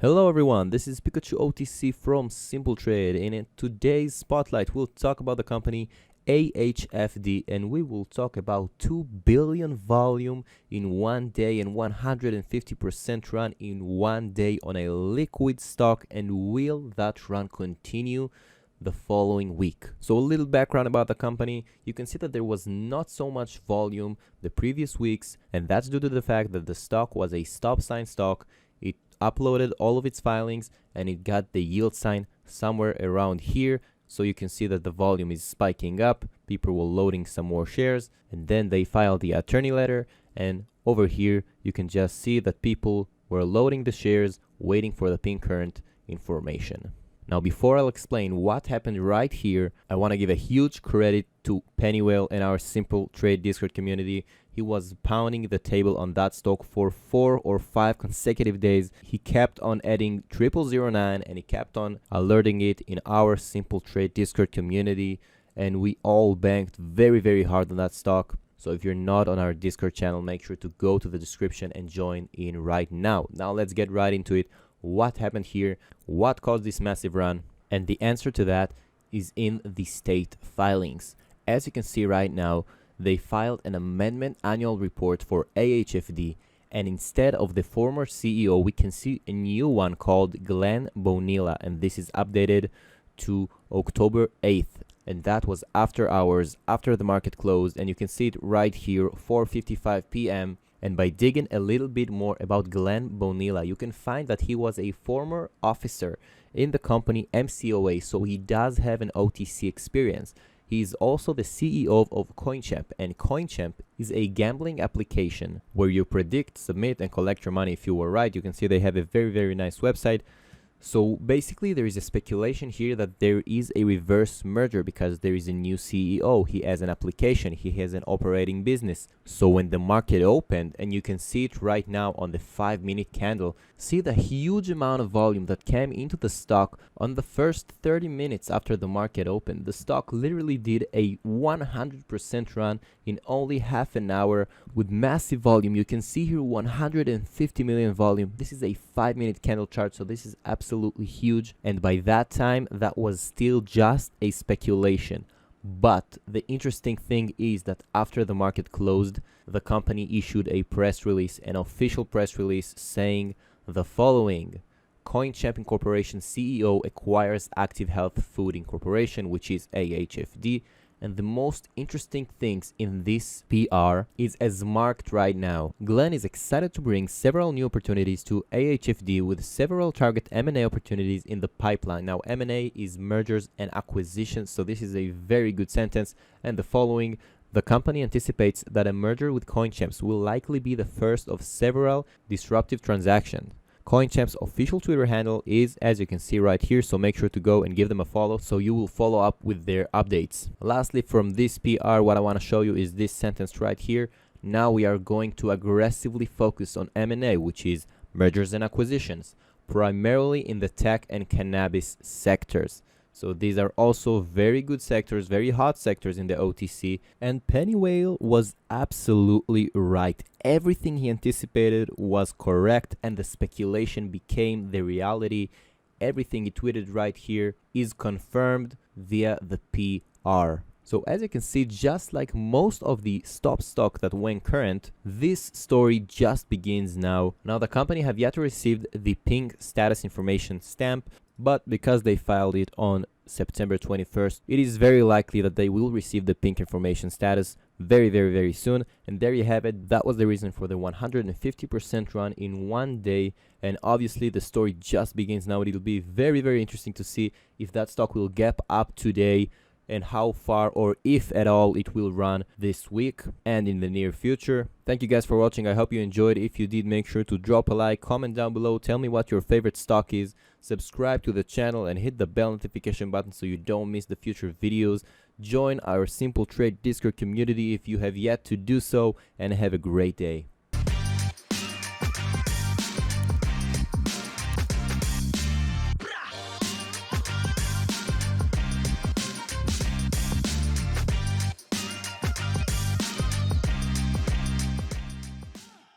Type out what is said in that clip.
Hello everyone, this is Pikachu OTC from Simple Trade, and in today's spotlight we'll talk about the company AHFD, and we will talk about 2 billion volume in one day and 150% run in one day on a liquid stock, and will that run continue the following week? So a little background about the company. You can see that there was not so much volume the previous weeks, and that's due to the fact that the stock was a stop sign stock. It uploaded all of its filings and it got the yield sign somewhere around here. So you can see that the volume is spiking up. People were loading some more shares, and then they filed the attorney letter, and over here you can just see that people were loading the shares waiting for the pin current information. Now, before I'll explain what happened right here, I want to give a huge credit to Pennywell and our Simple Trade Discord community. He was pounding the table on that stock for 4 or 5 consecutive days. He kept on adding 0009 and he kept on alerting it in our Simple Trade Discord community, and we all banked very hard on that stock. So if you're not on our Discord channel, make sure to go to the description and join in right now. Now let's get right into it. What happened here? What caused this massive run? And the answer to that is in the state filings. As you can see right now, they filed an amendment annual report for AHFD, and instead of the former CEO, we can see a new one called Glenn Bonilla, and this is updated to October 8th, and that was after hours, after the market closed, and you can see it right here, 4:55 p.m. And by digging a little bit more about Glenn Bonilla, you can find that he was a former officer in the company MCOA, so he does have an OTC experience. He is also the CEO of CoinChamp, and CoinChamp is a gambling application where you predict, submit, and collect your money if you were right. You can see they have a very nice website. So basically there is a speculation here that there is a reverse merger because there is a new CEO. He has an application, he has an operating business. So when the market opened, and you can see it right now on the 5-minute candle, see the huge amount of volume that came into the stock on the first 30 minutes after the market opened. The stock literally did a 100% run in only half an hour with massive volume. You can see here 150 million volume. This is a 5-minute candle chart, so this is absolutely huge, and by that time that was still just a speculation. But the interesting thing is that after the market closed, the company issued a press release, an official press release, saying the following: CoinChamp Incorporation CEO acquires Active Health Food Incorporation, which is AHFD. And the most interesting things in this PR is as marked right now. Glenn is excited to bring several new opportunities to AHFD with several target M&A opportunities in the pipeline. Now, M&A is mergers and acquisitions, so this is a very good sentence. And the following: the company anticipates that a merger with CoinChamps will likely be the first of several disruptive transactions. CoinChamp's official Twitter handle is, as you can see right here, so make sure to go and give them a follow so you will follow up with their updates. Lastly, from this PR, what I want to show you is this sentence right here: now we are going to aggressively focus on M&A, which is mergers and acquisitions, primarily in the tech and cannabis sectors. So these are also very good sectors, very hot sectors in the OTC, and Pennywell was absolutely right. Everything he anticipated was correct, and the speculation became the reality. Everything he tweeted right here is confirmed via the PR. So as you can see, just like most of the stop stock that went current, this story just begins now. Now the company have yet to receive the pink status information stamp, but because they filed it on September 21st, it is very likely that they will receive the pink information status very soon. And there you have it. That was the reason for the 150% run in one day, and obviously the story just begins now. It'll be very interesting to see if that stock will gap up today and how far, or if at all, it will run this week and in the near future. Thank you guys for watching. I hope you enjoyed. If you did, make sure to drop a like, comment down below, tell me what your favorite stock is, subscribe to the channel, and hit the bell notification button so you don't miss the future videos. Join our Simple Trade Discord community if you have yet to do so, and have a great day.